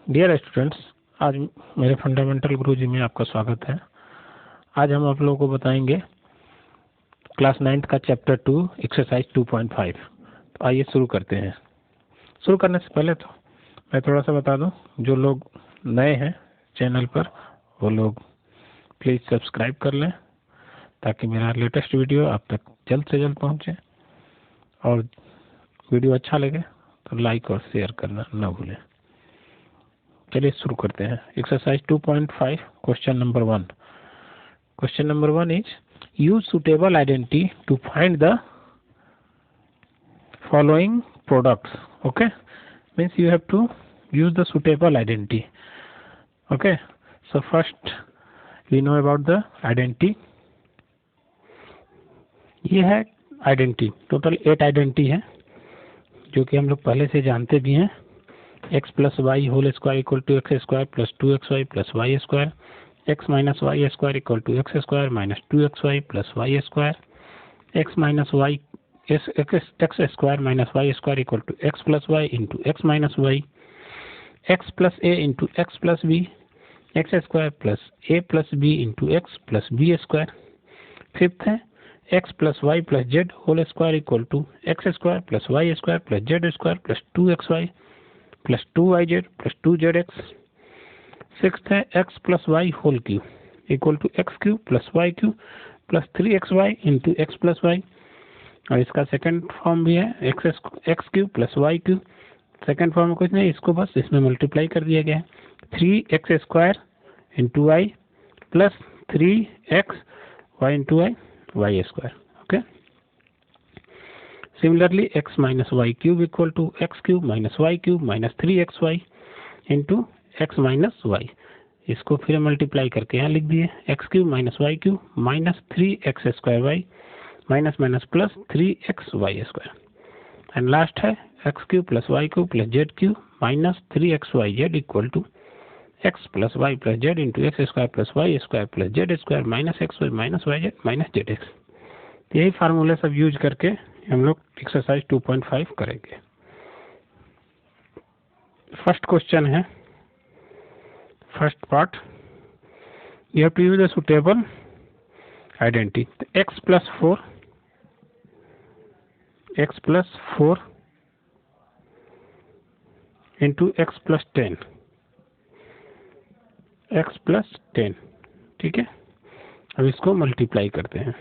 Dear students, आज मेरे fundamental गुरुजी में आपका स्वागत है। आज हम आप लोगों को बताएंगे क्लास 9th का चैप्टर 2 एक्सरसाइज 2.5। तो आइए शुरू करते हैं। शुरू करने से पहले तो मैं थोड़ा सा बता दूं, जो लोग नए हैं चैनल पर वो लोग प्लीज़ सब्सक्राइब कर लें ताकि मेरा लेटेस्ट वीडियो आप तक जल्द से जल्द पहुंचे, और वीडियो अच्छा लगे तो लाइक और शेयर करना ना भूलें। चलिए शुरू करते हैं। Exercise 2.5 question number 1। Question number 1 is use suitable identity to find the following products. Okay, means you have to use the suitable identity. Okay, so first we know about the identity. ये है identity, total 8 identity है जो कि हम लोग पहले से जानते भी हैं। x plus Y whole square equal to x square plus 2xy plus Y square, x minus y square equal to x square minus 2xy plus Y square, x minus y x square minus y square equal to x plus y into x minus y, x plus A into x plus B, x square plus a plus b into x plus B square. Fifth है x plus y plus Z whole square equal to x square plus Y square plus Z square plus 2xy plus 2yz plus 2zx। Sixth है x plus Y whole cube equal to x cube plus Y cube plus 3xy into x plus Y, और इसका second form भी है x cube plus Y cube. Second form में कुछ नहीं, इसको बस इसमें मल्टीप्लाई कर दिया गया है 3x square into Y plus 3x y into y square. Okay, Similarly, x minus y cube equal to x cube minus y cube minus 3xy into x minus y। इसको फिर मल्टीप्लाई करके यहाँ लिख दिए x cube minus y cube minus 3x square y minus minus plus 3x y square. And last है x cube plus Y cube plus z cube minus 3xy z equal to x plus y plus z into x square plus Y square plus Z square minus x y minus y z minus z x. यही फार्मूले सब use करके हम लोग exercise 2.5 करेंगे। First question है, first part, you have to use the suitable identity. X plus four into x plus 10, x plus 10। ठीक है, अब इसको मल्टीप्लाई करते हैं।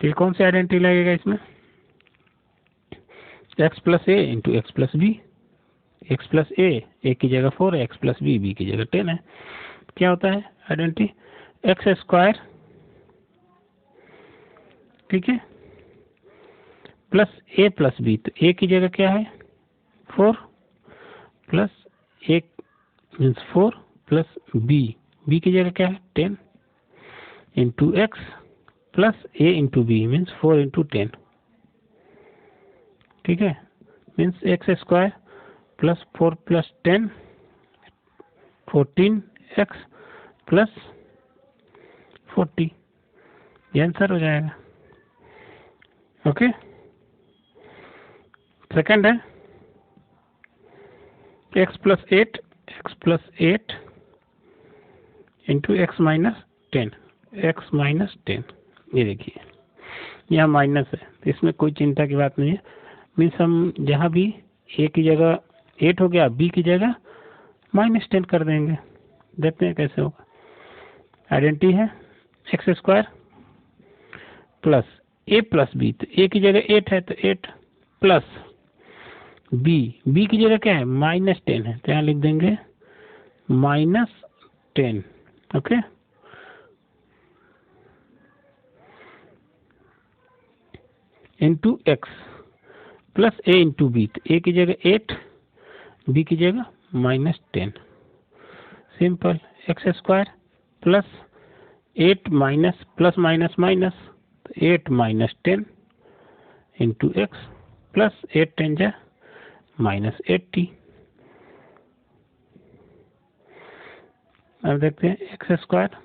तो ये कौन सी आइडेंटिटी लगेगा इसमें? X plus A into x plus B, X plus A की जगह 4 है, एक्स प्लस बी की जगह 10 है। क्या होता है आइडेंटिटी? एक्स स्क्वायर, ठीक है, प्लस ए प्लस बी। तो ए की जगह क्या है 4 प्लस ए मीन्स 4 प्लस बी की जगह क्या है 10 इंटू एक्स प्लस ए इंटू बी मीन्स 4 इंटू 10। ठीक है, means x square plus 4 plus 10 14x plus 40, ये आंसर हो जाएगा। ओके, सेकंड है x plus 8 into x minus 10, ये देखिए यहाँ माइनस है तो इसमें कोई चिंता की बात नहीं है। मीन्स हम जहाँ भी ए की जगह 8 हो गया, बी की जगह माइनस 10 कर देंगे। देखते हैं कैसे होगा। आइडेंटिटी है X square plus a plus B, तो ए की जगह 8 है तो 8 प्लस बी की जगह क्या है माइनस 10 है, तो यहाँ लिख देंगे minus 10। Okay, into x plus ए इंटू बी, तो ए की जगह 8, बी की जगह minus 10। Simple, X square plus 8 minus plus minus minus, तो 8 माइनस 10 इंटू एक्स प्लस 8 10 जा माइनस 80। अब देखते हैं x square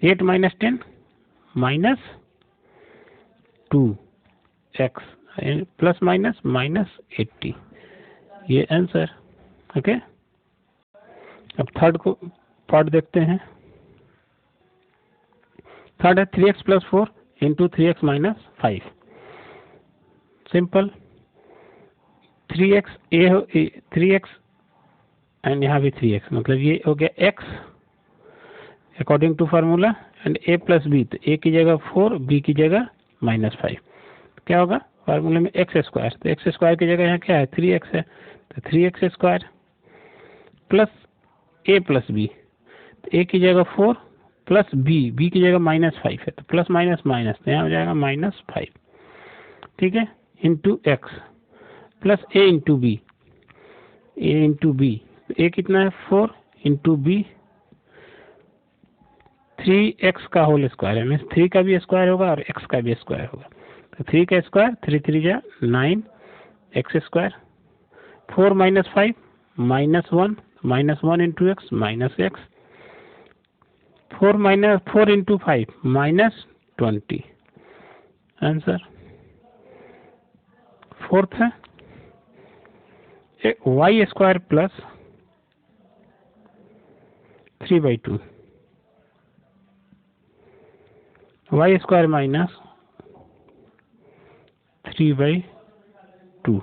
8 minus 10 minus 2x plus minus minus 80, ये आंसर। ओके, अब थर्ड को पार्ट देखते हैं। थर्ड है 3x + 4 into 3x - 5। Simple, 3x ए हो 3x एंड यहाँ भी 3x, मतलब ये हो गया x according to formula and a + b, तो a की जगह 4, b की जगह -5। क्या होगा फार्मूले में x², तो x² की जगह यहाँ क्या है 3x है, तो 3x² प्लस a + b, तो a की जगह 4 प्लस b की जगह -5 है, तो प्लस माइनस माइनस, तो यहाँ हो जाएगा -5, ठीक है, into x plus a into b, a कितना है 4 इंटू b 3x का होल स्क्वायर है, मीन्स 3 का भी स्क्वायर होगा और x का भी स्क्वायर होगा, तो 3 का स्क्वायर 3 3 जा 9 x², 4 - 5 -1 into x -x, 4 into 5 -20। Answer fourth है y² प्लस 3/2, y² माइनस 3/2।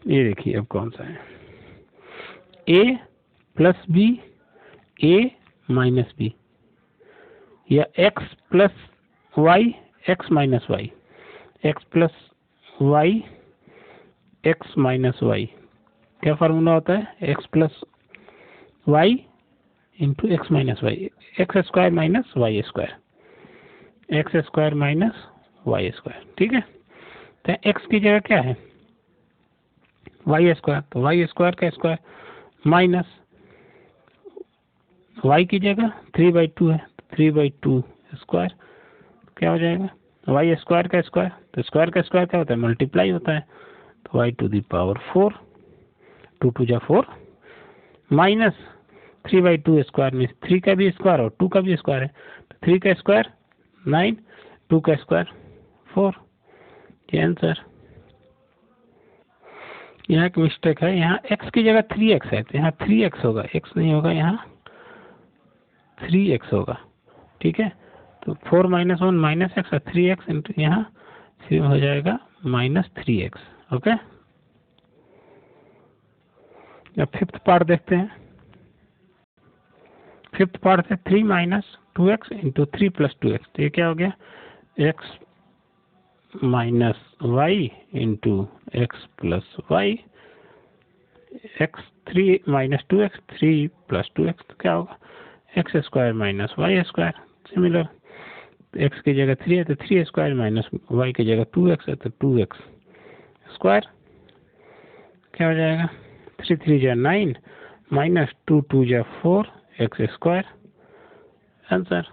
ये देखिए अब कौन सा है, a + b a - b, या x + y x - y, x + y x - y, क्या फार्मूला होता है x + y into x - y, x² - y², x² - y², ठीक है। तो x की जगह क्या है y², तो y² का स्क्वायर माइनस y की जगह 3/2 है, 3/2 स्क्वायर क्या हो जाएगा y² का स्क्वायर, तो स्क्वायर का स्क्वायर क्या होता है मल्टीप्लाई होता है, तो y⁴, 2 2 जा 4 माइनस 3/2 स्क्वायर में 3 का भी स्क्वायर और 2 का भी स्क्वायर है, तो 3 का स्क्वायर 9, 2 का स्क्वायर 4। ये आंसर। यहाँ एक मिस्टेक है, यहाँ x की जगह 3x है, तो यहाँ 3x होगा, x नहीं होगा, यहाँ 3x होगा, ठीक है। तो 4 - 1 -x और 3x इंटू यहाँ फिर हो जाएगा -3x, ओके। अब फिफ्थ पार्ट देखते हैं। फिफ्थ पार्ट है 3 - 2x इंटू 3 + 2x, तो ये क्या हो गया x - y into x + y, x 3 - 2x 3 + 2x, तो क्या होगा x² - y²। सिमिलर, x की जगह 3 है तो 3² - y की जगह 2x है तो 2x², क्या हो जाएगा 3 3 जा 9 -2 2 जा 4 x²। आंसर।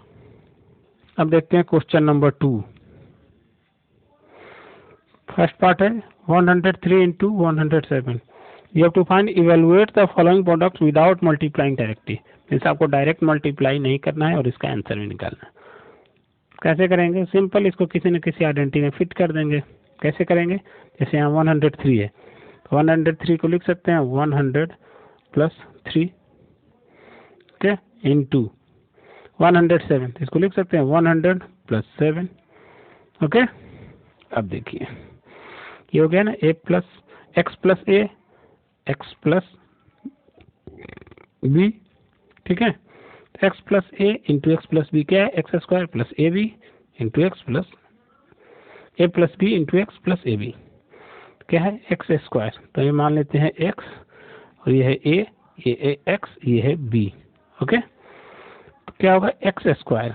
अब देखते हैं क्वेश्चन नंबर 2। फर्स्ट पार्ट है 103 into 107। You have to find evaluate the following products without multiplying directly, means आपको डायरेक्ट मल्टीप्लाई नहीं करना है और इसका आंसर भी निकालना है। कैसे करेंगे, सिंपल, इसको किसी न किसी आइडेंटिटी में फिट कर देंगे। कैसे करेंगे, जैसे यहाँ 103 है तो 103 को लिख सकते हैं 100 + 3, ओके, इंटू 107, तो इसको लिख सकते हैं 100 + 7, ओके। अब देखिए ये हो गया ना x + a x + b, ठीक है। x + a into x + b क्या है x² + ab into x + a + b into x + ab, क्या है x²। तो ये मान लेते हैं x और ये है a, ये है x, ये है b, ओके। तो क्या होगा x²,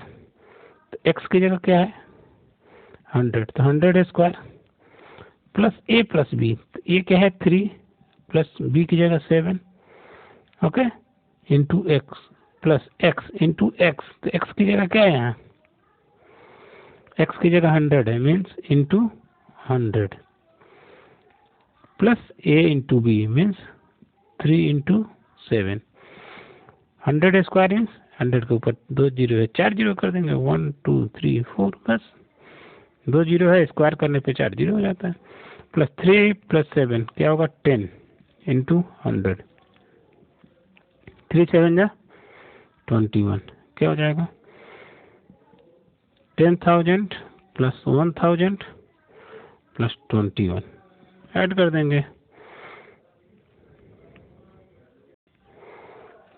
तो x की जगह क्या है 100, तो 100² प्लस a + b, तो a क्या है 3 प्लस b की जगह 7, okay, into x plus x into x, तो x की जगह क्या है यहाँ x की जगह 100 है, means into 100 plus a into b means 3 into 7। 100² means 100 के ऊपर 2 जीरो है, 4 जीरो कर देंगे, 1 2 3 4, बस 2 जीरो है, स्क्वायर करने पे 4 जीरो हो जाता है। प्लस 3 + 7 क्या होगा 10 इंटू 100, 3 7 जा 21, क्या हो जाएगा 10,000 प्लस 1,000 प्लस 21, ऐड कर देंगे,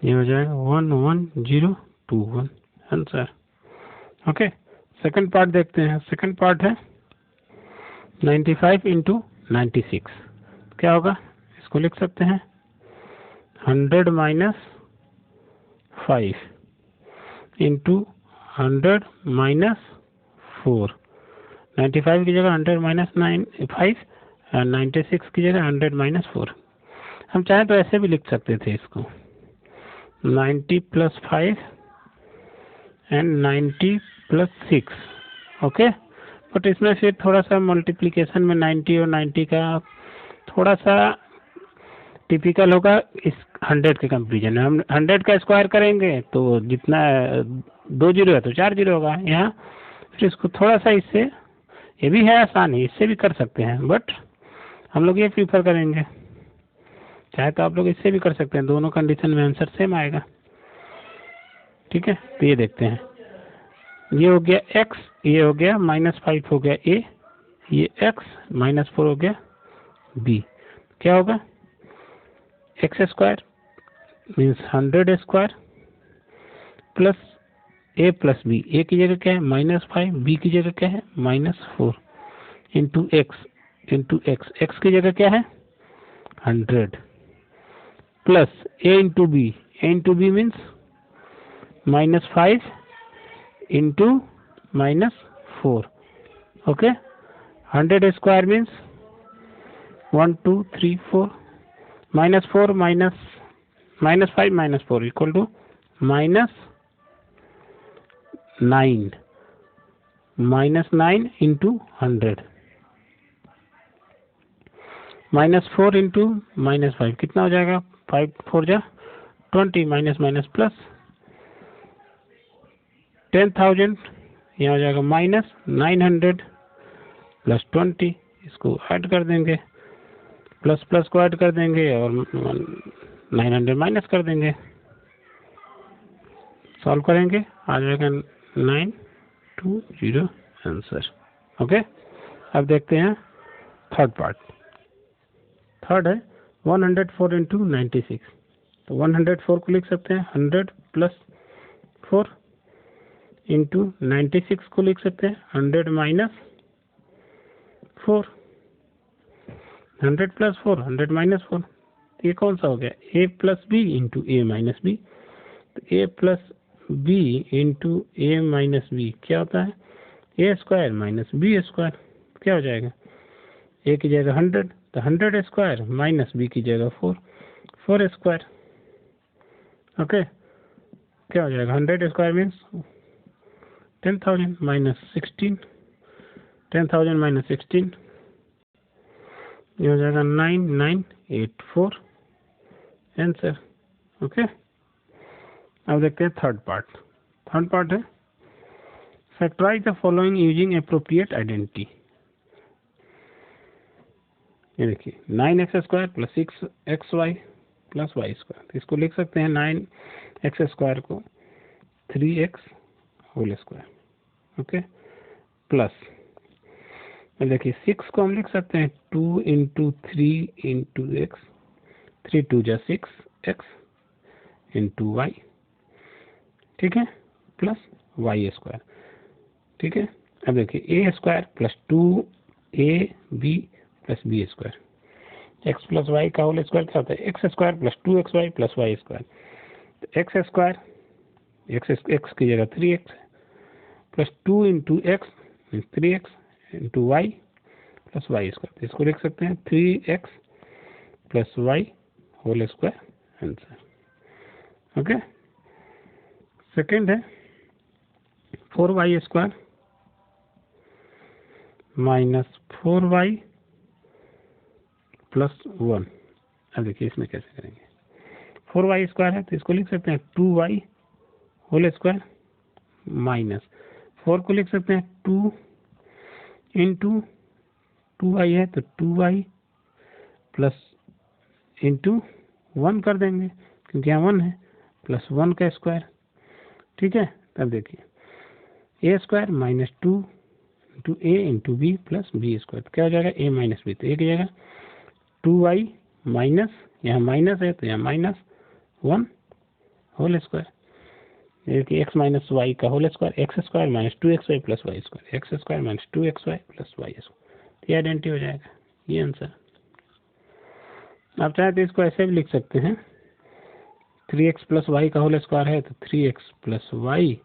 ये हो जाएगा 11021 आंसर। ओके, सेकंड पार्ट देखते हैं। सेकंड पार्ट है 95 इंटू 96, क्या होगा, इसको लिख सकते हैं 100 माइनस 5 इंटू 100 माइनस 4, 95 की जगह 100 माइनस 5 और 96 की जगह 100 माइनस 4। हम चाहें तो ऐसे भी लिख सकते थे इसको 90 plus 5 and 90 plus 6, okay. But इसमें फिर थोड़ा सा मल्टीप्लिकेशन में 90 और 90 का थोड़ा सा टिपिकल होगा इस 100 के कंपेरिजन में। हम 100 का स्क्वायर करेंगे तो जितना 2 जीरो है तो 4 जीरो होगा यहाँ, फिर इसको थोड़ा सा इससे, ये भी है आसान है, इससे भी कर सकते हैं, बट हम लोग ये प्रीफर करेंगे। चाहे तो आप लोग इससे भी कर सकते हैं, दोनों कंडीशन में आंसर सेम आएगा। ठीक है, तो ये देखते हैं, ये हो गया x, ये हो गया -5 हो गया a, ये x -4 हो गया b, क्या होगा x square means 100 square plus a plus b, a की जगह क्या है -5, b की जगह क्या है -4 इंटू x, x की जगह क्या है 100 plus a into b means -5 into -4, okay. 100 square means 1 2 3 4, -4 -5 -4 equal to -9 into 100, -4 into -5 कितना हो जाएगा, 5 4 जा 20, माइनस माइनस प्लस 10,000, यहाँ हो जाएगा -900 प्लस 20, इसको ऐड कर देंगे, प्लस प्लस को ऐड कर देंगे और 900 माइनस कर देंगे, सॉल्व करेंगे, आ जाएगा 920 आंसर। ओके, अब देखते हैं थर्ड पार्ट। थर्ड है 104 इंटू 96, तो 104 को लिख सकते हैं 100 प्लस 4 इंटू 96 को लिख सकते हैं 100 माइनस 4, 100 प्लस 4 100 माइनस 4, ये कौन सा हो गया a plus b into a minus b, तो a plus b into a minus b क्या होता है a square minus b square, क्या हो जाएगा a की जगह 100 तो 100 स्क्वायर माइनस बी की जगह 4 स्क्वायर, ओके, क्या हो जाएगा 100 स्क्वायर मीन्स 10,000 माइनस 16, 10,000 माइनस 16, ये हो जाएगा 9984 आंसर। ओके, अब देखते हैं थर्ड पार्ट। थर्ड पार्ट है factorise the following using appropriate identity. ये देखिए 9x square plus 6xy plus Y square, तो इसको लिख सकते हैं 9x स्क्वायर को 3x whole square, okay, plus देखिए 6 को हम लिख सकते हैं 2 इंटू 3 इंटू एक्स, 3 2 जा 6x इंटू वाई, ठीक है, प्लस वाई स्क्वायर, ठीक है। अब देखिए A square plus 2ab plus B square, x plus Y का होल स्क्वायर क्या होता है X square plus 2xy plus Y square, तो एक्स स्क्वायर एक्स की जगह 3x plus 2 into X 3x into Y plus Y square, तो इसको लिख सकते हैं 3x plus Y whole square answer. Okay, second है 4y square minus 4y plus 1। अब देखिए इसमें कैसे करेंगे, 4y स्क्वायर है तो इसको लिख सकते हैं 2y होल स्क्वायर माइनस 4 को लिख सकते हैं 2 इंटू 2y है तो 2y प्लस इंटू 1 कर देंगे क्योंकि यहाँ 1 है, प्लस 1 का स्क्वायर, ठीक है। तब देखिए A square minus 2 into A into B plus B square, क्या हो जाएगा ए माइनस बी, तो एक जगह 2y माइनस, यहाँ माइनस है तो यहाँ माइनस 1 होल स्क्वायर, देखिए एक्स माइनस वाई का whole square, x square minus 2xy plus Y square, x square minus 2xy plus Y square, ये आइडेंटिटी हो जाएगा, ये आंसर। आप चाहे तो इसको ऐसे भी लिख सकते हैं, 3x प्लस वाई का होल स्क्वायर है तो 3x plus y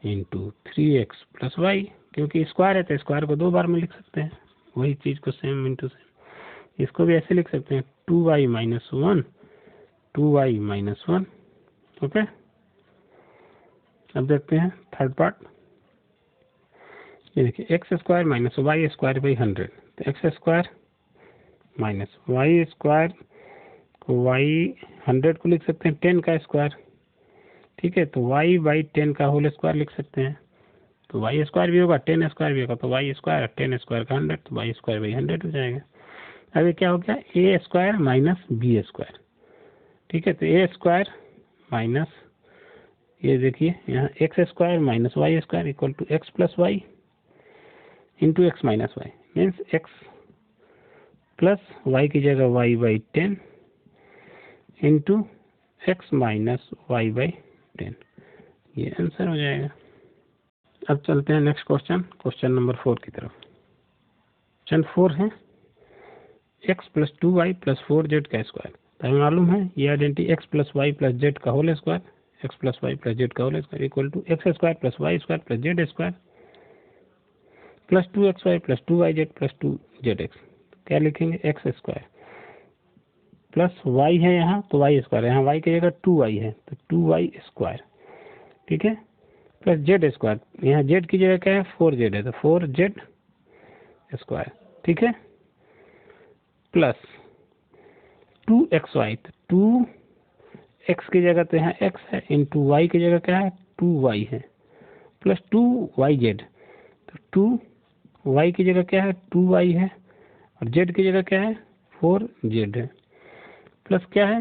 into 3x plus y, क्योंकि स्क्वायर है तो स्क्वायर को 2 बार में लिख सकते हैं, वही चीज़ को सेम इंटू सेम। इसको भी ऐसे लिख सकते हैं 2y minus 1 2y minus 1, okay. अब देखते हैं थर्ड पार्ट, ये देखिए x square minus y square by 100, तो x square minus y square को वाई 100 को लिख सकते हैं 10 का स्क्वायर, ठीक है। तो वाई बाई 10 का होल स्क्वायर लिख सकते हैं, तो वाई स्क्वायर भी होगा 10 स्क्वायर भी होगा, तो वाई स्क्वायर 10 स्क्वायर का 100, तो वाई स्क्वायर बाई 100 हो जाएगा। अभी क्या हो गया a square minus b square, ठीक है। तो ए स्क्वायर माइनस, ये देखिए यहाँ x square minus y square equal to x plus y into x minus y, means x plus y की जगह y by 10 into x minus y by 10, ये answer हो जाएगा। अब चलते हैं नेक्स्ट क्वेश्चन, क्वेश्चन नंबर 4 की तरफ। क्वेश्चन 4 है x plus 2y plus 4z का स्क्वायर, तो हमें मालूम है ये identity x plus y plus z का whole square, x plus y plus z का whole square equal to x square plus Y square plus Z square plus 2xy plus 2yz plus 2zx, क्या लिखेंगे x square plus Y है यहाँ तो y square, यहाँ Y की जगह 2y है तो 2y स्क्वायर, ठीक है, प्लस जेड स्क्वायर, यहाँ जेड की जगह क्या है 4z है तो 4z स्क्वायर, ठीक है, प्लस 2xy, तो 2x की जगह तो यहाँ x है इंटू वाई की जगह क्या है 2y है, प्लस 2yz, तो 2y की जगह क्या है 2y है और z की जगह क्या है 4z है, प्लस क्या है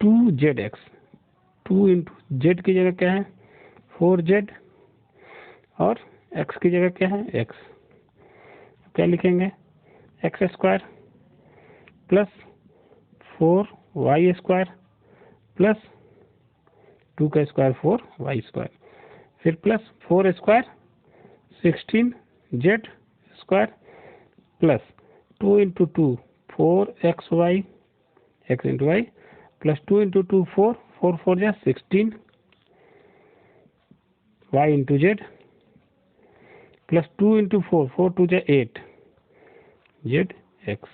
2zx, 2 इंटू जेड की जगह क्या है 4z और x की जगह क्या है x, क्या लिखेंगे x square plus 4y square plus 2 का स्क्वायर 4y स्क्वायर, फिर plus 4 square 16z square plus 2 into 2 4xy x into Y plus 2 into 2 4 4 4 जा 16 y into z plus 2 into 4 4 2 जा 8 जेड एक्स,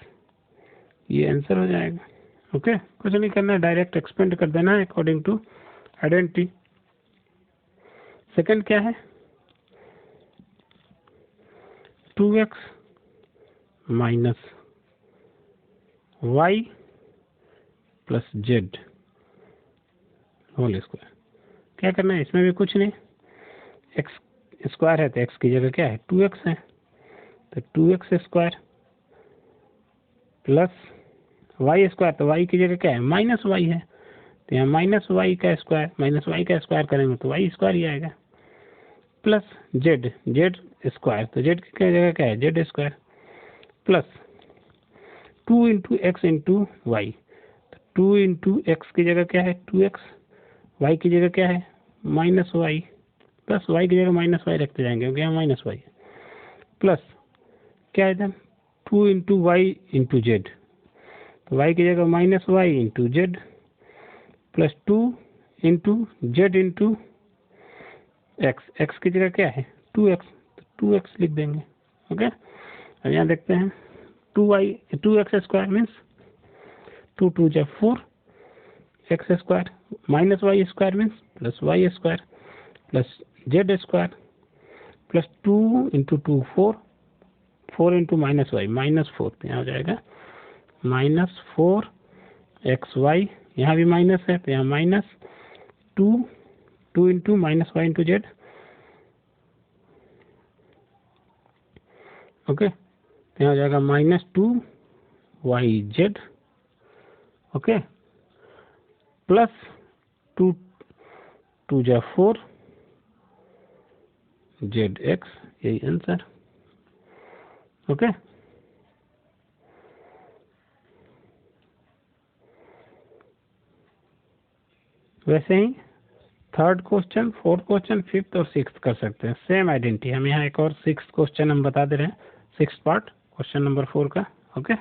ये आंसर हो जाएगा, ओके। कुछ नहीं करना है, डायरेक्ट एक्सपेंड कर देना है अकॉर्डिंग टू आइडेंटिटी। सेकंड क्या है 2x minus y plus Z whole square, क्या करना है इसमें भी कुछ नहीं, एक्स स्क्वायर है तो एक्स की जगह क्या है 2x है तो 2x square plus Y square, तो वाई की जगह क्या है माइनस वाई है तो यहाँ माइनस वाई का स्क्वायर करेंगे तो वाई स्क्वायर ही आएगा, प्लस जेड स्क्वायर, तो जेड की जगह क्या है z square plus 2 into x into y, तो 2 इंटू एक्स की जगह क्या है 2x, वाई की जगह क्या है माइनस वाई, प्लस वाई की जगह माइनस वाई रखते जाएंगे क्योंकि यहाँ माइनस वाई, प्लस क्या है इधर 2 इंटू वाई इंटू जेड, तो वाई की जगह minus y into z plus 2 into z into x, x की जगह क्या है 2x, तो 2x लिख देंगे, ओके। अब यहाँ देखते हैं 2x स्क्वायर मीन्स 2 2 जा 4 x square minus y square means plus Y square plus Z square plus 2 into 2 4 4 into minus y minus 4, तो यहाँ हो जाएगा माइनस 4 एक्स वाई, यहाँ भी माइनस है तो यहाँ minus 2 into minus y into z, okay, तो यहाँ हो जाएगा minus 2 y z, okay, plus 2 2 जा 4 जेड एक्स, यही आंसर। ओके, वैसे ही third question, fourth question, fifth और सिक्स्थ कर सकते हैं, सेम आइडेंटिटी। हम यहाँ एक और सिक्स्थ क्वेश्चन हम बता दे रहे हैं, सिक्स्थ पार्ट क्वेश्चन नंबर 4 का। ओके,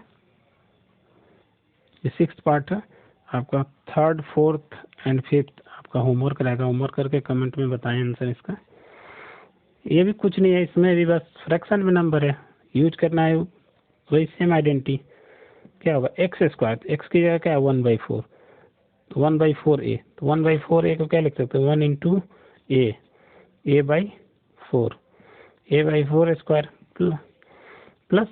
ये सिक्स्थ पार्ट है आपका। थर्ड, फोर्थ एंड फिफ्थ आपका होमवर्क रहेगा, होमवर्क करके कमेंट में बताएं आंसर इसका। ये भी कुछ नहीं है, इसमें भी बस फ्रैक्शन में नंबर है, यूज करना है वही सेम आइडेंटिटी। क्या होगा, एक्स स्क्वायर, एक्स की जगह क्या है 1/4, तो 1/4 ए, तो 1/4 ए को क्या लिख सकते हैं 1 into a by 4, a/4 square plus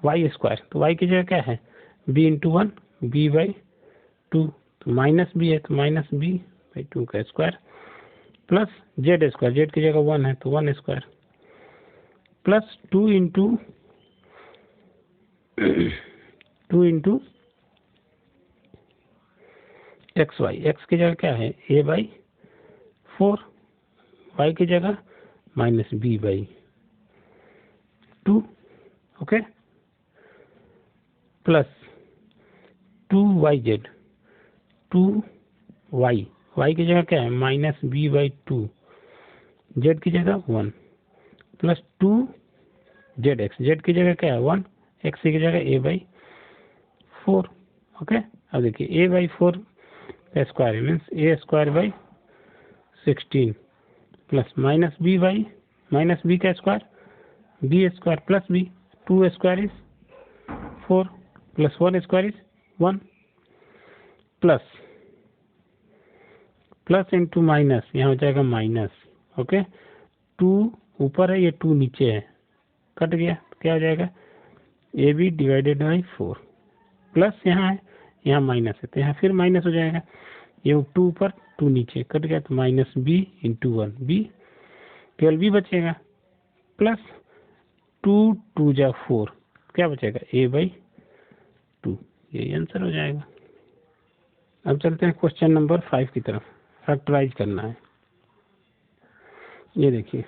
Y square, तो वाई की जगह क्या है b इंटू 1 b/2, तो माइनस बी है तो -b/2 का square plus Z square, z की जगह 1 है तो 1 square plus 2 into x y, x की जगह क्या है a/4, वाई की जगह -b/2। Okay, plus 2yz, 2y, Y की जगह क्या है -b/2, जेड की जगह 1 प्लस 2zx, जेड की जगह क्या है 1, एक्स की जगह a/4। ओके, अब देखिए a/4 का square means a²/16 plus -b का square b² plus b, 2² is 4 plus 1² is 1 plus into minus, यहाँ हो जाएगा माइनस। ओके, 2 ऊपर है, ये 2 नीचे है, कट गया, क्या हो जाएगा AB/4 प्लस यहाँ है, यहाँ माइनस है तो यहाँ फिर माइनस हो जाएगा, ये 2 ऊपर 2 नीचे, कट गया तो -b इंटू 1 b, केवल b बचेगा प्लस 2 2 जा 4, क्या बचेगा a/2, यही आंसर हो जाएगा। अब चलते हैं क्वेश्चन नंबर 5 की तरफ, फैक्टराइज करना है। ये देखिए,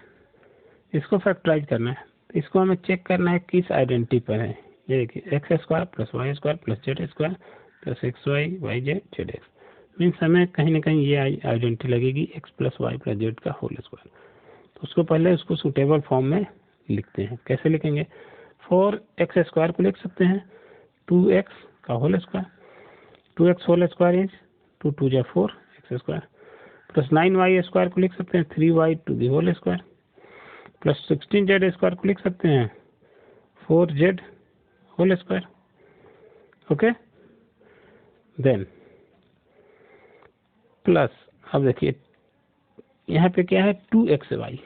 इसको फैक्टराइज करना है, इसको हमें चेक करना है किस आइडेंटिटी पर है। ये देखिए x² plus y² plus z² plus xy/yz/zx, means हमें कहीं ना कहीं ये आइडेंटिटी लगेगी x plus y plus z का होल स्क्वायर। तो उसको पहले उसको सूटेबल फॉर्म में लिखते हैं। कैसे लिखेंगे, 4x² को लिख सकते हैं 2x का whole square, 2x whole square is 2 2 जा 4 x² प्लस 9y² को लिख सकते हैं 3y to the whole square plus 16z² को लिख सकते हैं 4z whole square. Okay, then plus, अब देखिए यहाँ पे क्या है 2xy,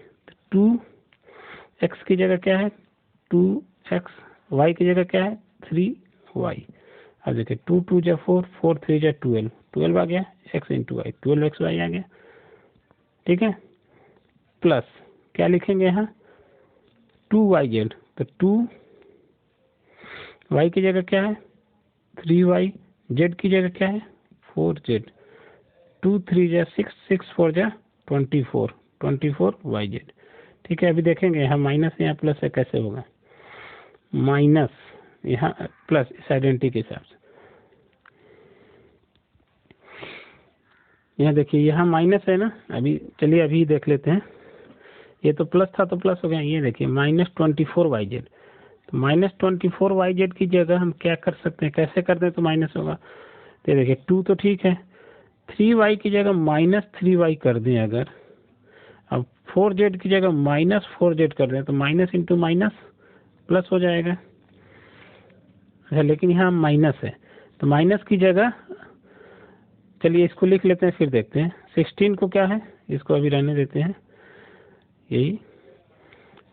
2x की जगह क्या है 2x, y की जगह क्या है 3y। अब देखिए 2 2 जा 4, 4 3 जा 12, 12 आ गया x इंटू वाई, 12xy आ गया, ठीक है। प्लस क्या लिखेंगे यहाँ 2yz, तो 2y की जगह क्या है 3y, z की जगह क्या है 4z, 2 3 जा 6, 6 4 जा 24, 24yz। ठीक है, अभी देखेंगे यहाँ माइनस यहाँ प्लस है, कैसे होगा माइनस यहाँ प्लस, इस आइडेंटिटी के हिसाब से। यहाँ देखिए यहाँ माइनस है ना, अभी चलिए अभी देख लेते हैं, ये तो प्लस था तो प्लस हो गया। ये देखिए -24yz, तो -24yz की जगह हम क्या कर सकते हैं, कैसे कर दें तो माइनस होगा। तो देखिए 2 तो ठीक है, 3y की जगह -3y कर दें अगर, अब 4z की जगह -4z कर दें तो माइनस इंटू माइनस प्लस हो जाएगा। अच्छा, लेकिन यहाँ माइनस है तो माइनस की जगह चलिए इसको लिख लेते हैं, फिर देखते हैं 16 को क्या है, इसको अभी रहने देते हैं, यही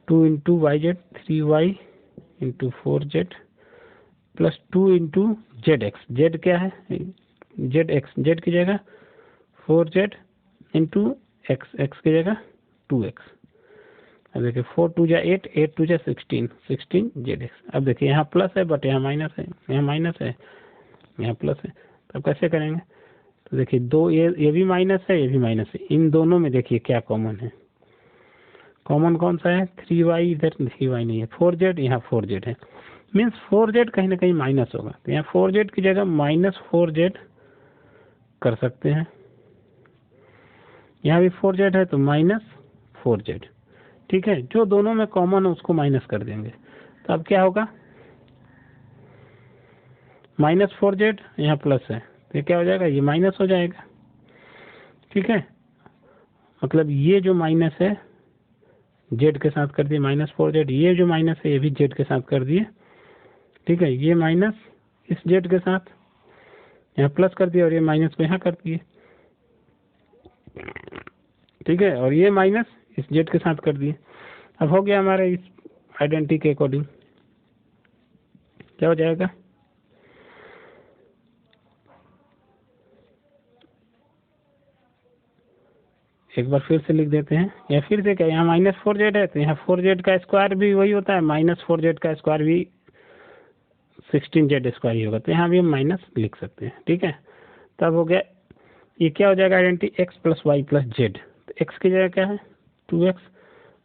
2 into yz, 3y into 4z plus 2 into zx, z क्या है zx, z की जगह 4z इंटू x, x की जगह 2x। अब देखिए 4 2 जा 8, 8 2 जा 16, 16 zx। अब देखिए यहाँ प्लस है बट यहाँ माइनस है, यहाँ माइनस है यहाँ प्लस है, तो अब कैसे करेंगे तो देखिए दो, ये भी माइनस है, ये भी माइनस है, इन दोनों में देखिए क्या कॉमन है, कॉमन कौन सा है, 3y, इधर 3y नहीं है, 4z, यहाँ 4z है, मीन्स 4z कहीं ना कहीं माइनस होगा, तो यहाँ 4z की जगह -4z कर सकते हैं, यहाँ भी 4z है तो -4z, ठीक है, जो दोनों में कॉमन है उसको माइनस कर देंगे, तो अब क्या होगा, -4z, यहाँ प्लस है, तो क्या हो जाएगा, ये माइनस हो जाएगा, ठीक है, मतलब ये जो माइनस है z के साथ कर दिए -4z, ये जो माइनस है ये भी z के साथ कर दिए, ठीक है, ये माइनस इस z के साथ यहाँ प्लस कर दिया और ये माइनस को यहाँ कर दिए, ठीक है, और ये माइनस इस z के साथ कर दिए। अब हो गया हमारे इस आइडेंटिटी के अकॉर्डिंग, क्या हो जाएगा, एक बार फिर से लिख देते हैं, या फिर से क्या, यहाँ -4z है तो यहाँ 4z का स्क्वायर भी वही होता है, -4z का स्क्वायर भी 16z स्क्वायर ही होगा, तो यहाँ भी हम माइनस लिख सकते हैं, ठीक है। तब हो गया, ये क्या हो जाएगा आइडेंटिटी, x + y + z, तो x की जगह क्या है 2x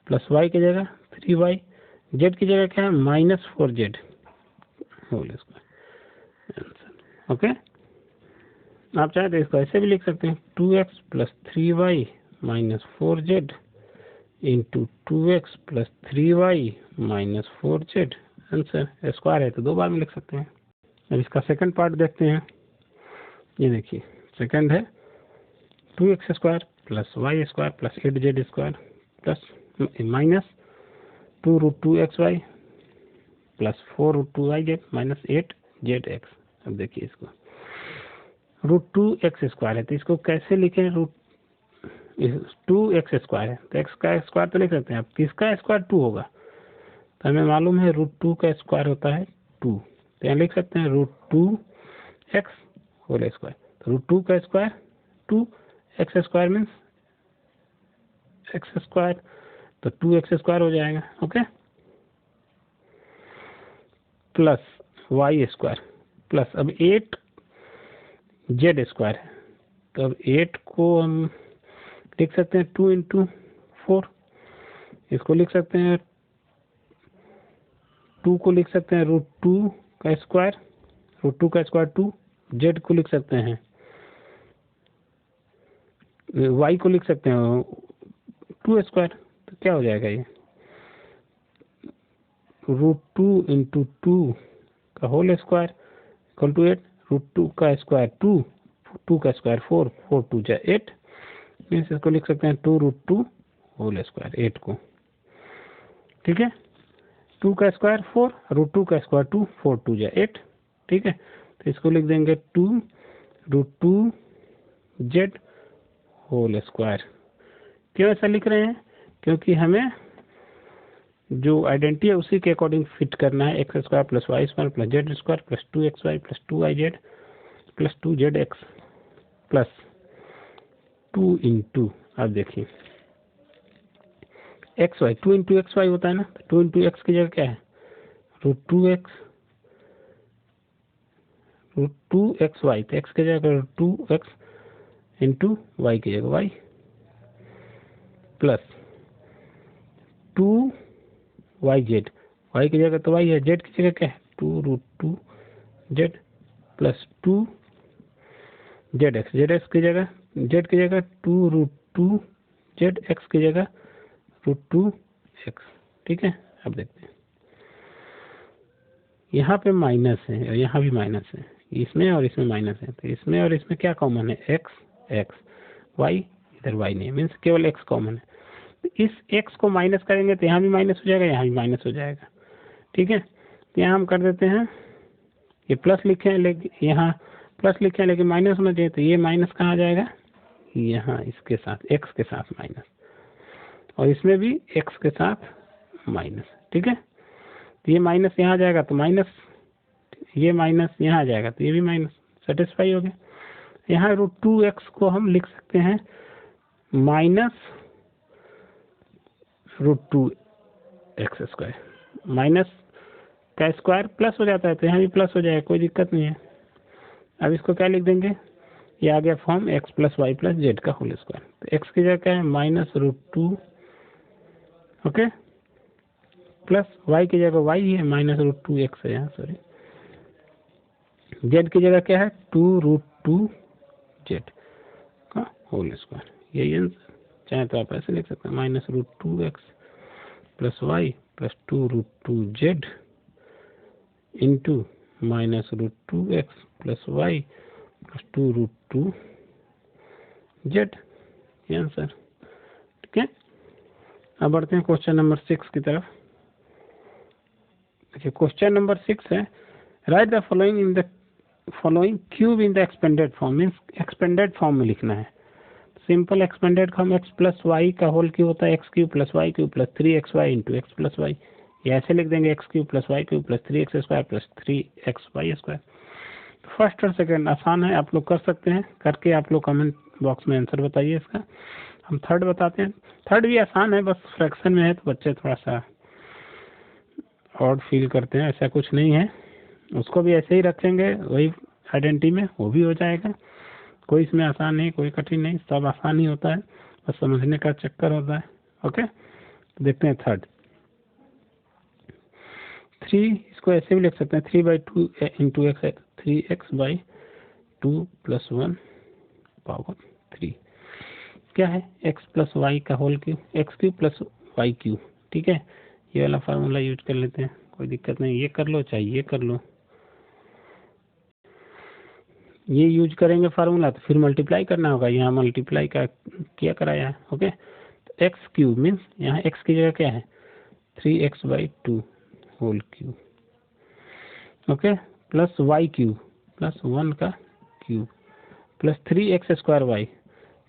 + y की जगह 3y, z की जगह क्या है -4z होल स्क्वायर, ओके। आप चाहे तो इसको ऐसे भी लिख सकते हैं, 2x + 3y - 4z into 2x + 3y - 4z, answer square है तो दो बार में लिख सकते हैं। अब इसका सेकंड पार्ट देखते हैं, ये देखिए सेकंड है 2x² + y² + 8z² plus -2√2xy + 4√2yz - 8zx। अब देखिए इसको √2x² है तो इसको कैसे लिखें, 2x² है तो x का स्क्वायर तो लिख सकते हैं, अब किसका स्क्वायर 2 होगा, तो हमें मालूम है √2 का स्क्वायर होता है 2, तो यहाँ लिख सकते हैं √2x होल स्क्वायर, तो √2 का स्क्वायर 2x² मीन्स x², तो 2x² हो जाएगा, ओके, प्लस y² प्लस अब 8z² है, तो अब 8 को हम लिख सकते हैं 2 × 4, इसको लिख सकते हैं 2 को लिख सकते हैं √2 का स्क्वायर, √2 का स्क्वायर 2, z को लिख सकते हैं, y को लिख सकते हैं 2², तो क्या हो जाएगा ये √2 × 2 का होल स्क्वायर इक्वल टू 8, √2 का स्क्वायर 2, 2 का स्क्वायर 4, 4 2 जा 8, मीन्स इसको लिख सकते हैं 2√2 होल स्क्वायर 8 को, ठीक है, 2 का स्क्वायर 4, √2 का स्क्वायर 2, 4 2 जा 8, ठीक है, तो इसको लिख देंगे 2√2z होल स्क्वायर। क्यों ऐसा लिख रहे हैं, क्योंकि हमें जो आइडेंटिटी है उसी के अकॉर्डिंग फिट करना है, x² + y² + z² + 2xy + 2yz + 2zx plus 2 × अब देखिए xy 2 × xy होता है ना, तो 2 × x की जगह क्या है √2xy, तो x की जगह 2x × y की जगह y प्लस 2yz, y की जगह तो y है, z की जगह क्या है 2√2z प्लस 2zx, zx की जगह z की जगह 2√2zx की जगह √2x, ठीक है। अब देखते हैं यहाँ पे माइनस है और यहाँ भी माइनस है, इसमें और इसमें माइनस है, तो इसमें और इसमें क्या कॉमन है x, y इधर y नहीं है, मीन्स केवल x कॉमन है, तो इस x को माइनस करेंगे तो यहाँ भी माइनस हो जाएगा, यहाँ भी माइनस हो जाएगा, ठीक है, तो यहाँ हम कर देते हैं, ये प्लस लिखे हैं लेकिन यहाँ प्लस लिखे हैं लेकिन माइनस होना चाहिए, तो ये माइनस कहाँ आ जाएगा, यहाँ इसके साथ x के साथ माइनस, और इसमें भी x के साथ माइनस, ठीक है, तो ये माइनस यहाँ आ जाएगा तो माइनस, ये माइनस यहाँ आ जाएगा तो ये भी माइनस, सेटिस्फाई हो गया। यहाँ √2x को हम लिख सकते हैं -√2x², माइनस का स्क्वायर प्लस हो जाता है तो यहाँ भी प्लस हो जाएगा, कोई दिक्कत नहीं है। अब इसको क्या लिख देंगे ये आ गया form x plus y plus z का होल स्क्वायर। तो एक्स की जगह क्या है -√2, ओके, प्लस वाई की जगह वाई है -√2x है यहाँ, सॉरी। जेड की जगह क्या है 2√2 जेड का होल स्क्वायर, यही आंसर। चाहे तो आप ऐसे लिख सकते हैं -√2x plus y plus 2√2 z into -√2x plus y plus 2√2 z, ये आंसर। ठीक है, अब बढ़ते हैं क्वेश्चन नंबर 6 की तरफ। देखिए क्वेश्चन नंबर 6 है, write the following cube in the expanded form, means expanded form में लिखना है। Simple expanded form x plus Y का होल क्यूब होता है x cube plus Y cube plus 3xy into x plus y. ये ऐसे लिख देंगे x cube plus Y cube plus 3x² plus 3xy²। First और सेकंड आसान है, आप लोग कर सकते हैं, करके आप लोग कमेंट बॉक्स में आंसर बताइए इसका। हम थर्ड बताते हैं। थर्ड भी आसान है, बस फ्रैक्शन में है तो बच्चे थोड़ा सा ऑड फील करते हैं, ऐसा कुछ नहीं है। उसको भी ऐसे ही रखेंगे वही आइडेंटिटी में, वो भी हो जाएगा। कोई इसमें आसान नहीं, कोई कठिन नहीं, सब आसान ही होता है, बस समझने का चक्कर होता है। ओके, तो देखते हैं थर्ड। 3 इसको ऐसे भी लिख सकते हैं 3/2 इंटू एक्स है 3x/2 प्लस 1 पावर 3। क्या है x प्लस वाई का whole cube, x cube plus Y cube. ठीक है, ये वाला फार्मूला यूज कर लेते हैं, कोई दिक्कत नहीं, ये कर लो चाहे ये कर लो। ये यूज करेंगे फार्मूला तो फिर मल्टीप्लाई करना होगा, यहाँ मल्टीप्लाई का किया कराया है। ओके, तो एक्स क्यूब मीन्स यहाँ एक्स की जगह क्या है 3x/2 whole cube, okay, plus Y cube plus 1 का cube plus 3x² Y,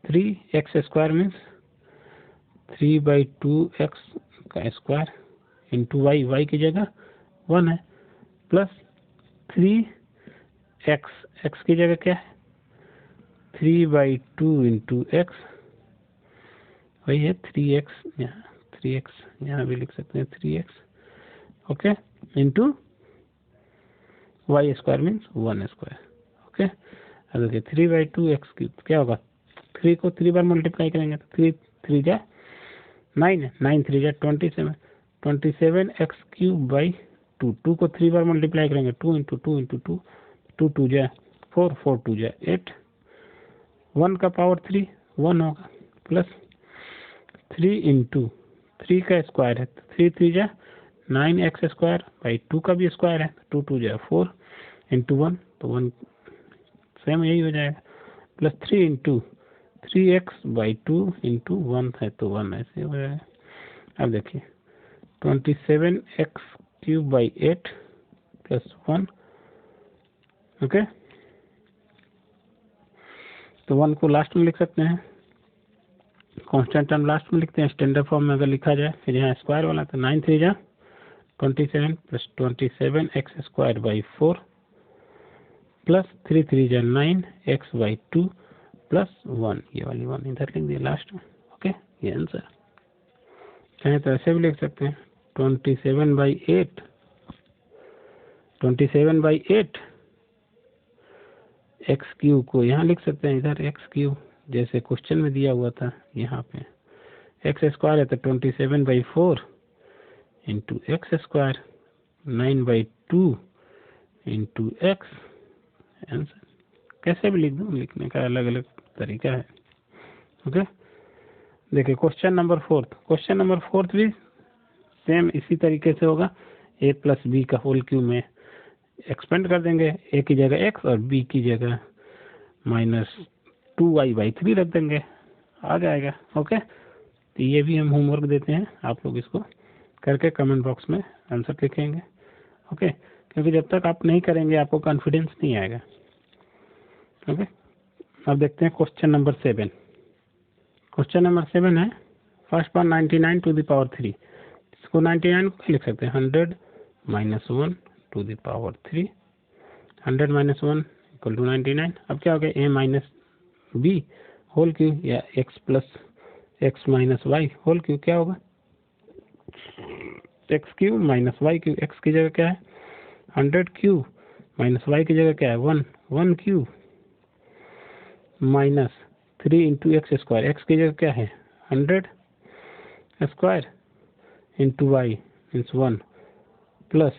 3x² means 3/2x का स्क्वायर इंटू वाई, वाई की जगह 1 है, प्लस 3x, एक्स की जगह क्या है 3/2 इंटू एक्स, वही है 3x, यहाँ 3x यहाँ भी लिख सकते हैं 3x, okay, into y² means 1²। Okay, अब देखिए 3/2x क्यूब क्या होगा, 3 को 3 बार मल्टीप्लाई करेंगे तो 3 3 जा 9 है, 9 3 जा 27, 27x³ 2 को 3 बार मल्टीप्लाई करेंगे 2 इंटू 2 इंटू 2, 2 2 जा 4, 4 2 जा 8, 1 का पावर 3 1 होगा, प्लस 3 इंटू 3 का स्क्वायर है तो 3 3 जा 9x²/2 का भी स्क्वायर है 2 2 जा 4 इंटू 1 तो 1 सेम यही हो जाएगा, प्लस 3 इंटू 3x/2 इंटू 1 है तो 1 ऐसे हो जाएगा। अब देखिए 27x³ प्लस 1, ओके, तो 1 को लास्ट में लिख सकते हैं, कांस्टेंट टर्म लास्ट में लिखते हैं, स्टैंडर्ड फॉर्म में अगर लिखा जाए, फिर यहाँ स्क्वायर वाला तो 9 3 जा 27 प्लस 27x² प्लस 3 3 जा 9x/2 प्लस 1, ये वाली 1 इधर लिख दिया लास्ट में। ओके, ये आंसर। चाहे तो ऐसे भी लिख सकते हैं 27/8 x³ को यहाँ लिख सकते हैं, इधर x³ जैसे क्वेश्चन में दिया हुआ था, यहाँ पे x² है तो 27/4 into x², 9/2 into x, answer. कैसे भी लिख दो, लिखने का अलग अलग तरीका है। ओके, देखिए क्वेश्चन नंबर 4, क्वेश्चन नंबर 4 भी सेम इसी तरीके से होगा, a प्लस बी का होल क्यूब में एक्सपेंड कर देंगे, a की जगह x और b की जगह -2y/3 रख देंगे, आ जाएगा। ओके, तो ये भी हम होमवर्क देते हैं, आप लोग इसको करके कमेंट बॉक्स में आंसर लिखेंगे। ओके, क्योंकि जब तक आप नहीं करेंगे आपको कॉन्फिडेंस नहीं आएगा। ओके, अब देखते हैं क्वेश्चन नंबर 7। क्वेश्चन नंबर 7 है, first part 99 to the power 3, इसको 99 को लिख सकते हैं 100 - 1 to the power 3, 100 - 1 equal to 99। अब क्या हो गया a minus b whole cube या x plus x minus y whole cube, क्या होगा x³ माइनस y³, x की जगह क्या है 100³ माइनस y की जगह क्या है 1 1³ minus 3 into x square, x की जगह क्या है 100 square into y means 1 plus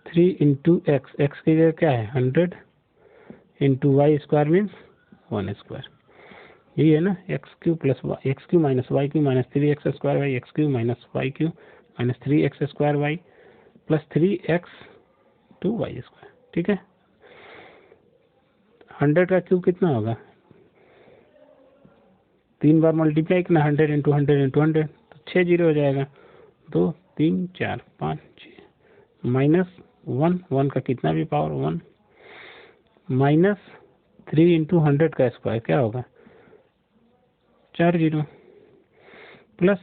3 into x, x की जगह क्या है 100 into y square means 1 square. यही है ना, x cube plus x cube minus y cube minus 3x square y, x cube minus y cube minus 3x square y plus 3x two y square. ठीक है, 100 का cube कितना होगा, 3 बार multiply करना 100 into 100 into 100 तो 6 जीरो हो जाएगा, 2 3 4 5 6 minus 1 का कितना भी पावर 1 माइनस 3 इंटू 100 का स्क्वायर क्या होगा 4 जीरो प्लस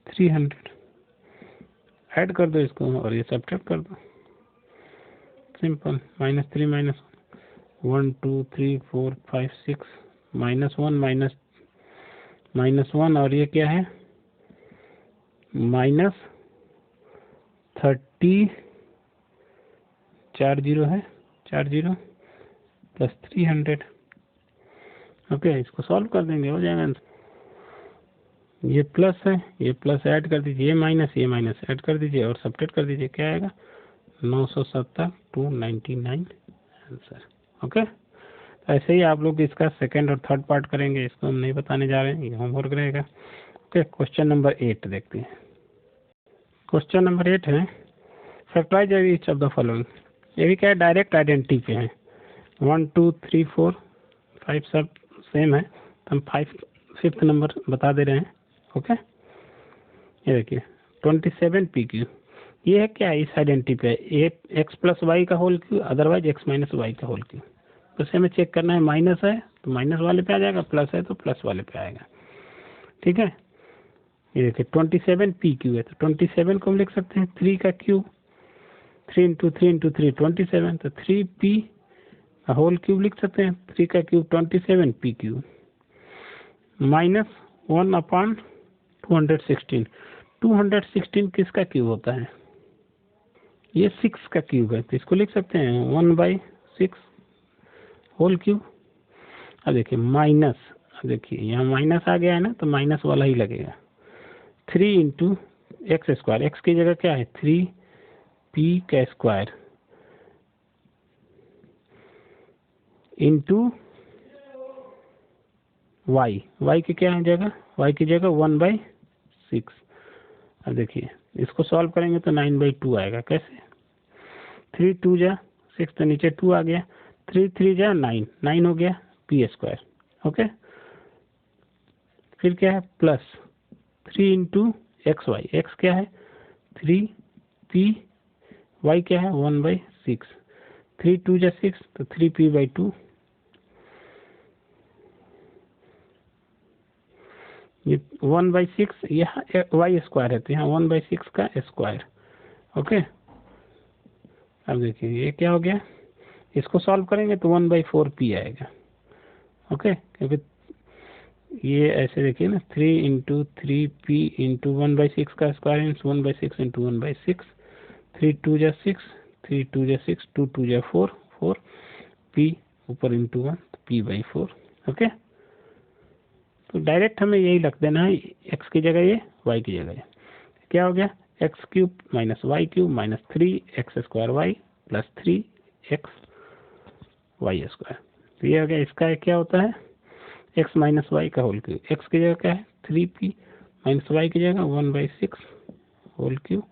300, ऐड कर दो इसको और ये सब्ट्रैक्ट कर दो, सिंपल, -3 माइनस 1 2 3 4 5 6 -1 -1 और ये क्या है -30, 4 जीरो है 4 जीरो प्लस 300। ओके, इसको सॉल्व कर देंगे, हो जाएगा आंसर। ये प्लस है, ये प्लस ऐड कर दीजिए, ये माइनस ऐड कर दीजिए और सब्ट्रैक्ट कर दीजिए, क्या आएगा 970 299 आंसर। ओके, तो ऐसे ही आप लोग इसका सेकंड और थर्ड पार्ट करेंगे, इसको हम नहीं बताने जा रहे हैं, ये होमवर्क रहेगा। ओके, क्वेश्चन नंबर 8 देखते हैं। क्वेश्चन नंबर 8 है factorise each of the following. ये भी क्या है, डायरेक्ट आइडेंटिटी पे है, 1 2 3 4 5 सब सेम है, तो हम 5th नंबर बता दे रहे हैं। ओके, ये देखिए 27 PQ, ये है क्या, इस आइडेंटिटी पे एक्स प्लस वाई का whole cube otherwise x minus y का होल क्यू। तो इसे हमें चेक करना है, माइनस है तो माइनस वाले पे आ जाएगा, प्लस है तो प्लस वाले पे आएगा। ठीक है, ये देखिए 27 PQ है, तो 27 को हम लिख सकते हैं 3 का क्यूब, 3 इंटू 3 इंटू 3 27, तो 3P का होल क्यूब लिख सकते हैं, 3 का क्यूब 27 PQ माइनस 1 अपॉन 216। 216 किसका क्यूब होता है, ये 6 का क्यूब है, तो इसको लिख सकते हैं 1/6 होल क्यूब। अब देखिए माइनस, देखिए यहाँ माइनस आ गया है ना, तो माइनस वाला ही लगेगा, 3 इंटू एक्स स्क्वायर, एक्स की जगह क्या है 3P का स्क्वायर इंटू वाई, वाई की क्या है जगह, वाई की जगह 1/6। अब देखिए इसको सॉल्व करेंगे तो 9/2 आएगा, कैसे 3 2 जा 6 तो नीचे 2 आ गया, 3 3 जा 9 9 हो गया P स्क्वायर। ओके, फिर क्या है plus 3 into x y, x क्या है 3P, वाई क्या है 1/6, 3 2 जा 6 तो 3P/2, ये 1/6, यहाँ वाई स्क्वायर है तो यहाँ 1/6 का स्क्वायर। ओके, अब देखिए ये क्या हो गया, इसको सॉल्व करेंगे तो 1/4P आएगा। ओके, क्योंकि ये ऐसे देखिए ना, 3 इंटू 3P इंटू 1/6 का स्क्वायर मीन्स 1/6 इंटू 1/6, 3 2 जा 6 3 2 जा 6 2 2 जा 4 4P ऊपर इंटू 1 P/4। ओके, तो डायरेक्ट हमें यही रख देना है, एक्स की जगह ये, वाई की जगह ये, क्या हो गया x cube minus y cube minus 3x square y plus 3x y square. तो ये हो गया, इसका क्या होता है x माइनस वाई का होल क्यूब, एक्स की जगह क्या है 3P माइनस वाई की जगह 1/6 होल क्यूब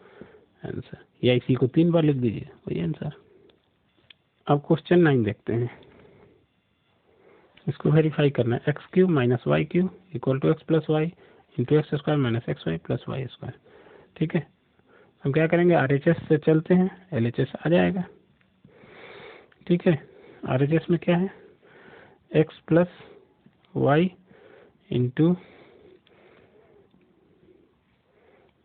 आंसर, या इसी को 3 बार लिख दीजिए, वही आंसर। अब क्वेश्चन 9 देखते हैं, इसको वेरीफाई करना है, x cube minus y cube equal to x plus y into x square minus x y plus Y square. ठीक है, हम क्या करेंगे, RHS से चलते हैं, LHS आ जाएगा। ठीक है, RHS में क्या है x plus y into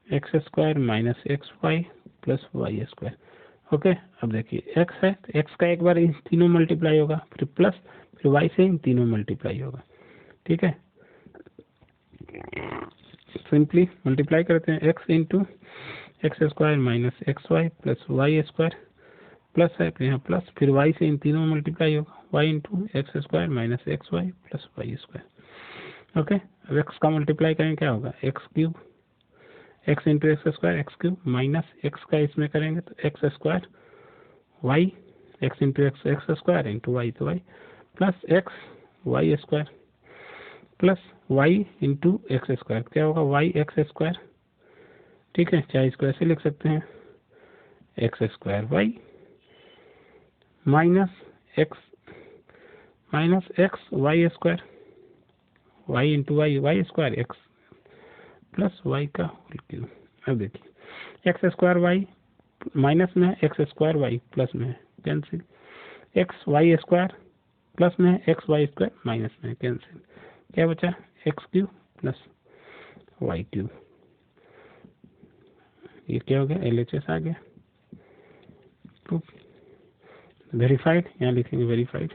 x square minus x y plus Y square. Okay, अब देखिए एक्स है तो एक्स का एक बार इन तीनों मल्टीप्लाई होगा, फिर प्लस, फिर वाई से इन तीनों मल्टीप्लाई होगा। ठीक है, सिंपली मल्टीप्लाई करते हैं, x into x square minus x y plus Y square plus है तो यहाँ प्लस, फिर वाई से इन तीनों में मल्टीप्लाई होगा, y into x square minus x y plus Y square. Okay, अब एक्स का मल्टीप्लाई करेंगे क्या होगा, x cube, x into x square x cube minus x का इसमें करेंगे तो x square y, x into x x square into y तो y plus x y square plus y into x square क्या होगा, वाई एक्स स्क्वायर। ठीक है, चाहे इसको ऐसे लिख सकते हैं, x square y minus x y square, y into y y square x plus Y का होल क्यूब। अब देखिए एक्स स्क्वायर वाई माइनस में है, एक्स स्क्वायर वाई प्लस में है, cancel, x y square plus में है, एक्स वाई स्क्वायर माइनस में है, कैंसिल, क्या बचा, x cube plus Y cube. ये क्या हो गया, LHS आ गया। तो वेरीफाइड, यहाँ लिखेंगे वेरीफाइड।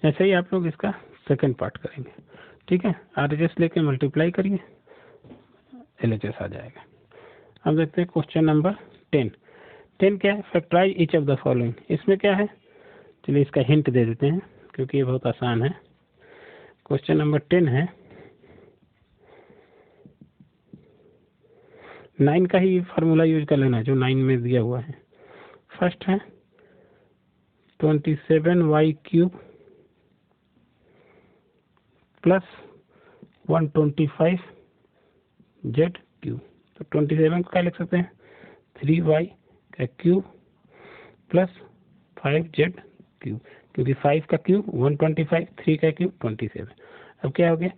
ऐसे ही आप लोग इसका सेकंड पार्ट करेंगे। ठीक है, RHS लेके मल्टीप्लाई करिए, LHS आ जाएगा। अब देखते हैं क्वेश्चन नंबर 10 क्या है, factorise each of the following. इसमें क्या है, चलिए इसका हिंट दे देते हैं क्योंकि ये बहुत आसान है। क्वेश्चन नंबर 10 है, 9 का ही फार्मूला यूज कर लेना जो 9 में दिया हुआ है। फर्स्ट है 27y cube plus 125z cube. तो 27 को क्या लिख सकते हैं, 3y का क्यूब प्लस 5z क्यूब, क्योंकि 5 का क्यूब 125, 3 का क्यूब 27। अब क्या हो गया,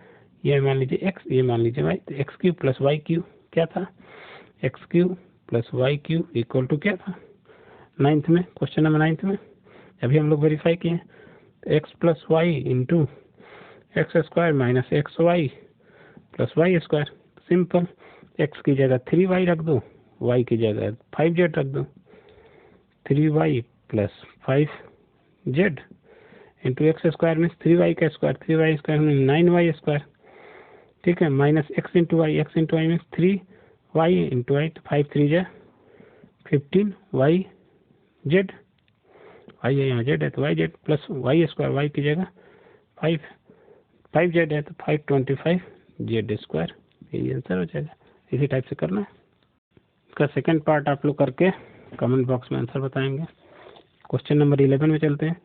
ये मान लीजिए x, ये मान लीजिए y, तो x cube plus Y cube क्या था, x cube plus Y cube equal to क्या था, 9th में, क्वेश्चन नंबर 9th में अभी हम लोग वेरीफाई किए, x plus y into x square minus x y plus Y square. Simple, x की जगह 3y रख दो, वाई की जगह 5z रख दो, 3y plus 5z into x square में 3y का स्क्वायर, 3y स्क्वायर में 9y स्क्वायर। ठीक है, minus x into y, x into y में 3y इंटू वाई, 5 3 जा 15y z, वाई है यहाँ z है तो y z plus Y square, y की जगह 5z है तो 525 z स्क्वायर। यही आंसर हो जाएगा। इसी टाइप से करना है। इसका सेकंड पार्ट आप लोग करके कमेंट बॉक्स में आंसर बताएंगे। क्वेश्चन नंबर 11 में चलते हैं।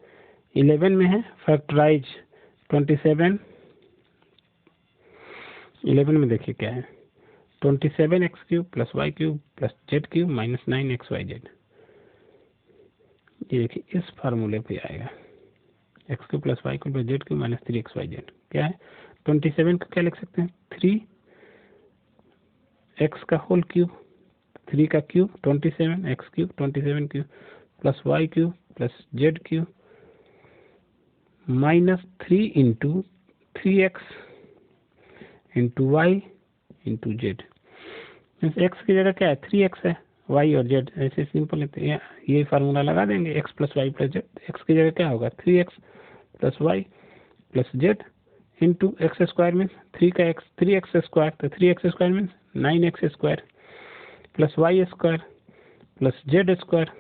11 में है फैक्टराइज 27। 11 में देखिए क्या है, 27x cube plus Y cube plus z cube minus 9xyz। ये देखिए इस फार्मूले पे आएगा, x cube plus Y cube plus z cube minus 3xyz क्या है। 27 को क्या लिख सकते हैं, 3x का होल क्यूब, 3 का cube 27, x cube 27 cube plus Y cube plus z cube minus 3 into 3x into y into z. X की जगह क्या है, 3x है, वाई और जेड ऐसे सिंपल है, ये फार्मूला लगा देंगे, x plus y plus z. X की जगह क्या होगा, 3x plus y plus z into x square means 3 का एक्स, 3x स्क्वायर, तो 3x square means 9x square plus Y square plus Z square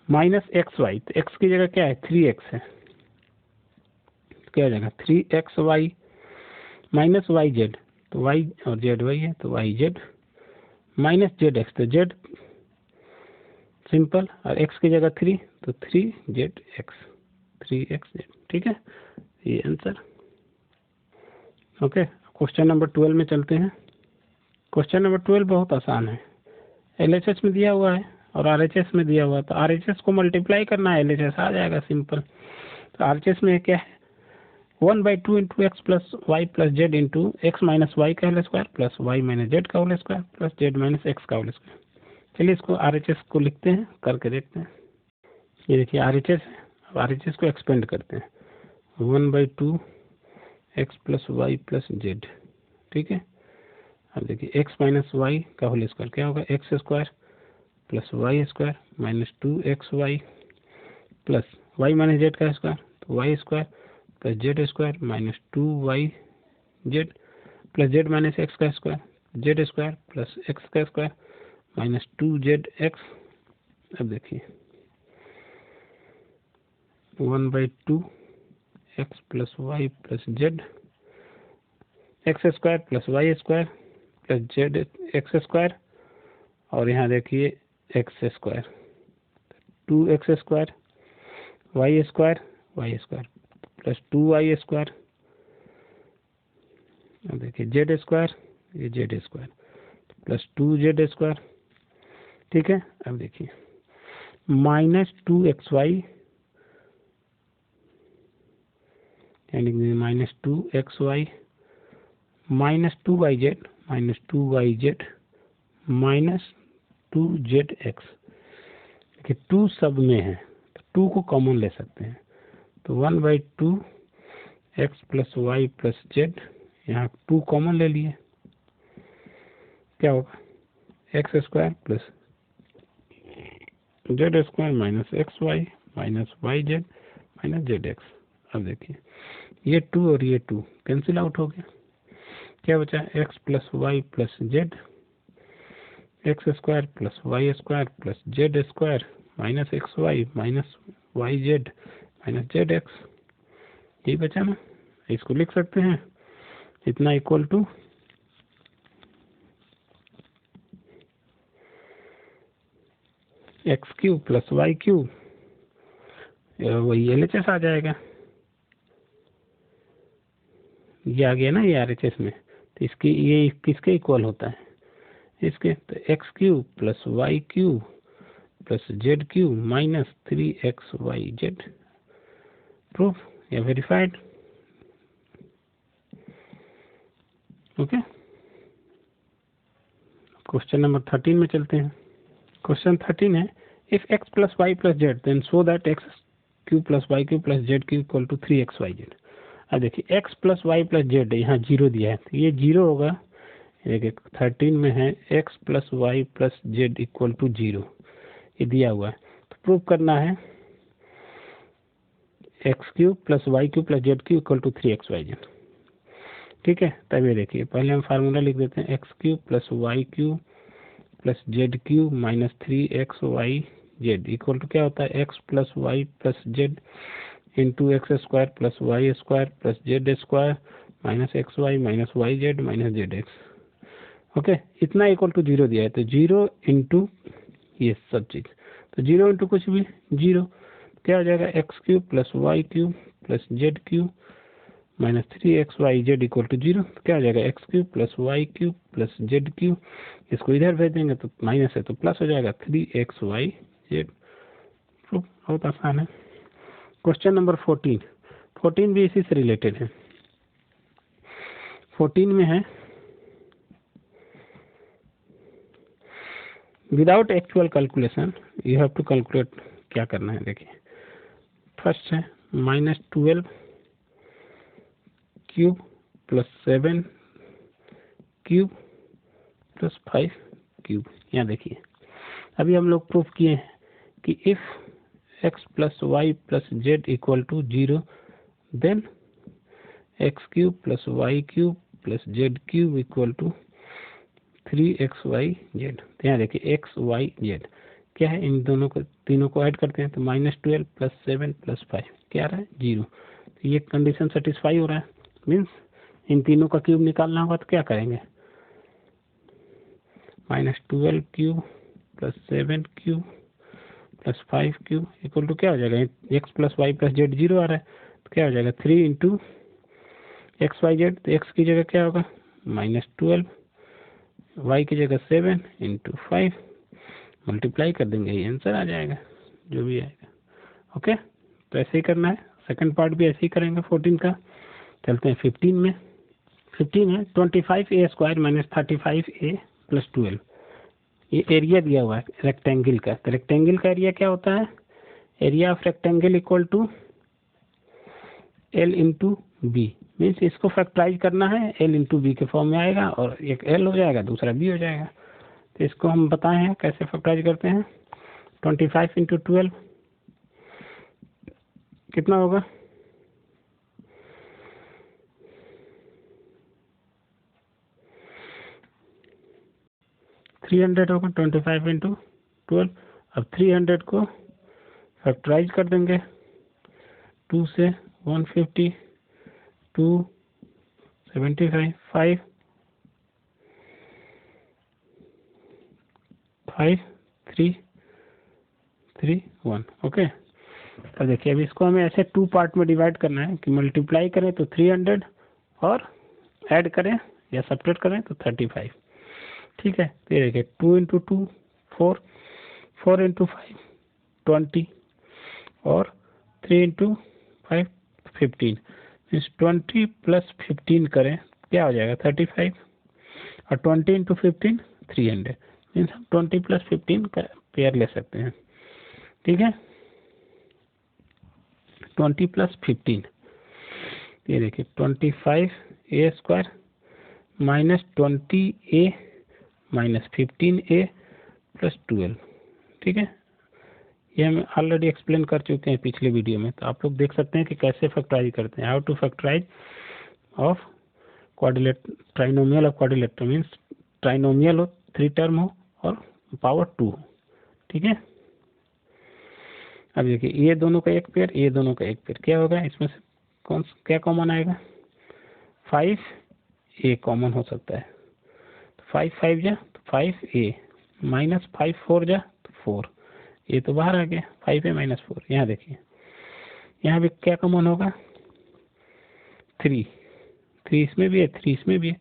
minus x y. तो x की जगह क्या है, 3x है, क्या हो जाएगा 3xy माइनस वाई जेड, तो वाई और जेड वही है तो y z minus z x, तो जेड सिंपल, और एक्स की जगह 3 तो 3zx, 3xz। ठीक है, ये आंसर। ओके, क्वेश्चन नंबर 12 में चलते हैं। क्वेश्चन नंबर 12 बहुत आसान है, LHS में दिया हुआ है और RHS में दिया हुआ है, तो RHS को मल्टीप्लाई करना है, LHS आ जाएगा सिंपल। तो RHS में क्या है, 1/2 into x plus y plus z into x minus y का whole square plus y minus z का whole square plus z minus x का होल स्क्वायर। चलिए इसको RHS को लिखते हैं, करके देखते हैं। ये देखिए RHS है, अब RHS को एक्सपेंड करते हैं, 1/2 x plus y plus z. ठीक है, अब देखिए एक्स माइनस वाई का होल स्क्वायर क्या होगा, x square plus Y square minus 2xy plus y minus z का स्क्वायर, तो y square plus Z square minus 2yz plus z minus x का square, z square plus x का square minus 2zx। अब देखिए 1/2 x plus y plus z, x square plus Y square plus z x square, और यहाँ देखिए x square, 2x square y square plus 2y square. अब देखिए z square, ये z square plus 2z square. ठीक है, अब देखिए माइनस 2xy यानी minus 2xy minus 2yz minus 2yz minus 2zx। देखिए 2 सब में है तो 2 को कॉमन ले सकते हैं, तो 1/2 x plus y plus z, यहाँ 2 कॉमन ले लिए, क्या होगा x square plus Z square minus x y minus y z minus z x. अब देखिए ये 2 और ये 2 कैंसिल आउट हो गया, क्या बचा x plus y plus z, x square plus Y square plus Z square minus x y minus y z minus z x. यही बचा ना, इसको लिख सकते हैं इतना equal to x cube plus Y cube, वही LHS आ जाएगा। ये आ गया ना ये RHS में, तो इसकी ये किसके इक्वल होता है इसके, तो x cube plus Y cube plus z cube minus 3xyz। Proof या वेरीफाइड। ओके, क्वेश्चन नंबर 13 में चलते हैं। क्वेश्चन 13 है if x plus y plus z then so that x cube plus Y cube plus z cube equal to 3xyz। अब देखिए x plus y plus z यहाँ 0 दिया है, तो ये 0 होगा। देखिए 13 में है x plus y plus z equal to 0, ये दिया हुआ है, तो प्रूव करना है x cube plus Y cube plus z cube equal to 3xyz। ठीक है, तब ये देखिए पहले हम फार्मूला लिख देते हैं x cube plus Y cube plus z cube minus 3xyz equal to क्या होता है x plus y plus z into x square plus Y square plus Z square minus x y minus y z minus z x. Okay, इतना equal to 0 दिया है, तो 0 into ये सब चीज़, तो 0 इंटू कुछ भी 0, क्या हो जाएगा x cube plus Y cube plus z cube minus 3xyz equal to 0, तो क्या हो जाएगा x cube plus Y cube plus z cube, इसको इधर भेज देंगे तो माइनस है तो प्लस हो जाएगा 3xyz। बहुत आसान है। क्वेश्चन नंबर 14 भी इसी से रिलेटेड है। 14 में है without actual calculation you have to calculate. क्या करना है देखिए, फर्स्ट है minus 12 cube plus 7 cube plus 5 cube. यहाँ देखिए अभी हम लोग प्रूफ किए हैं कि if x plus y plus z equal to 0 then x cube plus Y cube plus z cube equal to 3xyz। तो यहाँ देखिए एक्स वाई जेड क्या है, इन दोनों को तीनों को ऐड करते हैं तो माइनस 12 प्लस 7 प्लस 5 क्या आ रहा है 0। तो ये कंडीशन सेटिस्फाई हो रहा है, मीन्स इन तीनों का क्यूब निकालना होगा तो क्या करेंगे minus 12 cube plus 7 cube plus 5 cube equal to क्या हो जाएगा x plus y plus z 0 आ रहा है, तो क्या हो जाएगा 3 इंटू XYZ। तो एक्स की जगह क्या होगा माइनस 12, वाई की जगह 7 इंटू 5 मल्टीप्लाई कर देंगे, ये आंसर आ जाएगा जो भी आएगा। ओके, तो ऐसे ही करना है, सेकंड पार्ट भी ऐसे ही करेंगे 14 का। चलते हैं 15 में। 15 है 25a square minus 35a plus 12। ये एरिया दिया हुआ है रेक्टेंगल का, तो रेक्टेंगल का एरिया क्या होता है area of rectangle equal to L into b, means इसको फैक्टराइज करना है L इंटू बी के फॉर्म में आएगा और एक L हो जाएगा दूसरा B हो जाएगा। तो इसको हम बताए हैं कैसे फैक्टराइज करते हैं। 25 इंटू 12 कितना होगा 300 होगा 25 इंटू 12। अब 300 को फैक्टराइज कर देंगे 2 से 150 2 75 5 5 3 3 1। ओके, अब देखिए अब इसको हमें ऐसे 2 पार्ट में डिवाइड करना है कि मल्टीप्लाई करें तो 300 और ऐड करें या सब्ट्रैक्ट करें तो 35। ठीक है, तो ये देखिए 2 इंटू 2 4 4 इंटू 5 20 और 3 इंटू 5 15। मीन्स 20 प्लस 15 करें क्या हो जाएगा 35 और 20 इंटू 15 300। मीन्स हम 20 प्लस 15 का पेयर ले सकते हैं। ठीक है, 20 प्लस 15, ये देखिए 25a² minus 20a minus 15a plus 12। ठीक है, ये हम ऑलरेडी एक्सप्लेन कर चुके हैं पिछले वीडियो में, तो आप लोग देख सकते हैं कि कैसे फैक्टराइज करते हैं। How to factorise of trinomial of quadrilateral, means trinomial हो 3 टर्म हो और पावर 2 हो। ठीक है, अब देखिए ये दोनों का एक पेयर, ये दोनों का एक पेयर, क्या होगा इसमें से क्या कॉमन आएगा 5a कॉमन हो सकता है, तो 5 5 जा तो 5a माइनस 5 4 जा तो 4, ये तो बाहर आ गया 5a माइनस 4। यहाँ देखिए यहाँ भी क्या कॉमन होगा 3 3 इसमें भी है 3 इसमें भी है,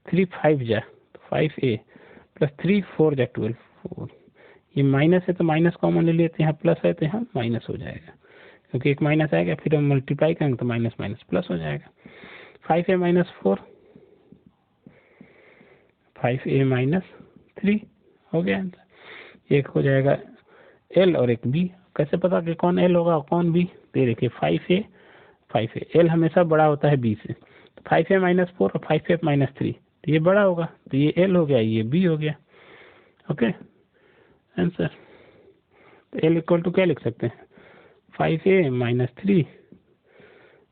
3 5 जा तो 5a प्लस 3 4 जा 12 4। ये माइनस है तो माइनस कॉमन ले लिए, तो यहाँ प्लस है तो यहाँ माइनस हो जाएगा, क्योंकि एक माइनस आएगा फिर हम मल्टीप्लाई करेंगे तो माइनस माइनस प्लस हो जाएगा। 5a माइनस 4 5a माइनस 3 हो गया आंसर। एक हो जाएगा L और एक B। कैसे पता कि कौन L होगा और कौन B? तो देखिए 5a L हमेशा बड़ा होता है B से, तो 5a माइनस 4 और 5a माइनस 3, तो ये बड़ा होगा तो ये L हो गया, ये B हो गया। Okay answer. तो L इक्वल टू क्या लिख सकते हैं 5a माइनस 3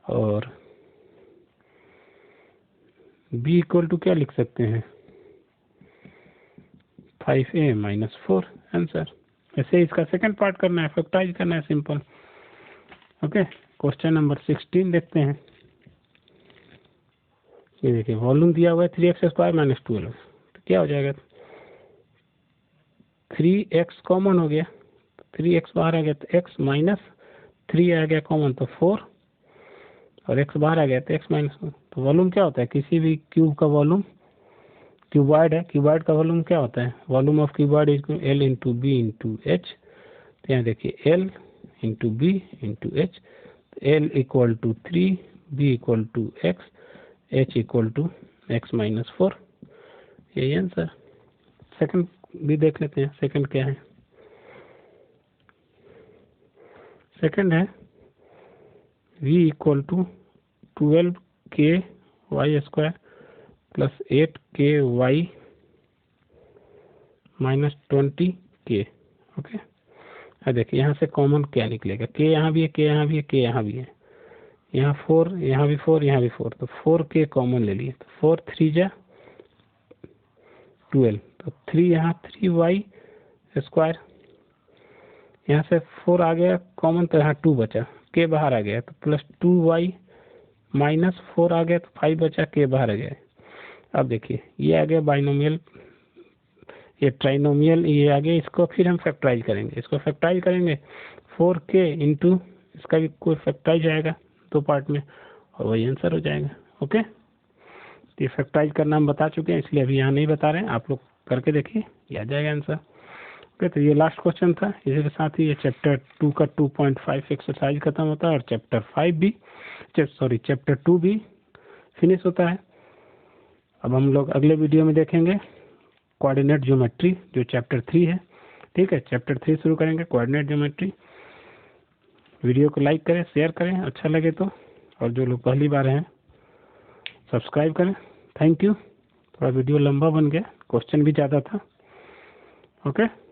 और B इक्वल टू क्या लिख सकते हैं 5a माइनस 4। आंसर। ऐसे इसका सेकंड पार्ट करना है, फैक्टराइज करना है, सिंपल। ओके, क्वेश्चन नंबर 16 देखते हैं। ये देखिए वॉल्यूम दिया हुआ है 3x² माइनस 12, तो क्या हो जाएगा 3x कॉमन हो गया, 3x बाहर आ गया तो x माइनस 3 आ गया कॉमन तो 4 और x बाहर आ गया तो x माइनस 4। तो वॉल्यूम क्या होता है किसी भी क्यूब का वॉल्यूम, क्यूबॉइड है, क्यूबॉइड का वॉल्यूम क्या होता है, volume of cuboid is L into b into h. तो यहाँ देखिए L into b into h, L equal to 3, B equal to x, H equal to x minus 4। यही आंसर। सेकंड भी देख लेते हैं, सेकंड क्या है। सेकंड है V equal to 12k² plus 8k minus 20k। Okay, अब देखिए यहाँ से कॉमन क्या निकलेगा, k यहाँ भी है, k यहाँ भी है, k यहाँ भी है, यहाँ 4, यहाँ भी 4, यहाँ भी 4, तो 4k कॉमन ले लिए, तो 4 3 जा 12, तो 3 यहाँ 3y², यहाँ से 4 आ गया कॉमन तो यहाँ 2 बचा, k बाहर आ गया तो प्लस 2y माइनस 4 आ गया तो 5 बचा, k बाहर आ गया। अब देखिए ये आ गया बाइनोमियल, ये ट्राइनोमियल, ये आ गया, इसको फिर हम फैक्टराइज करेंगे, इसको फैक्टराइज करेंगे 4k इंटू इसका भी कोई फैक्टराइज आएगा 2 पार्ट में और वही आंसर हो जाएगा। ओके, तो ये फैक्टराइज करना हम बता चुके हैं, इसलिए अभी यहाँ नहीं बता रहे हैं, आप लोग करके देखिए, ये आ जाएगा आंसर। ओके, तो ये लास्ट क्वेश्चन था, इसी के साथ ही ये चैप्टर 2 का 2.5 एक्सरसाइज खत्म होता है और चैप्टर 2 भी फिनिश होता है। अब हम लोग अगले वीडियो में देखेंगे कोऑर्डिनेट ज्योमेट्री, जो चैप्टर 3 है। ठीक है, चैप्टर 3 शुरू करेंगे, कोऑर्डिनेट ज्योमेट्री। वीडियो को लाइक करें, शेयर करें अच्छा लगे तो, और जो लोग पहली बार हैं सब्सक्राइब करें। Thank you. थोड़ा वीडियो लंबा बन गया, क्वेश्चन भी ज़्यादा था। ओके।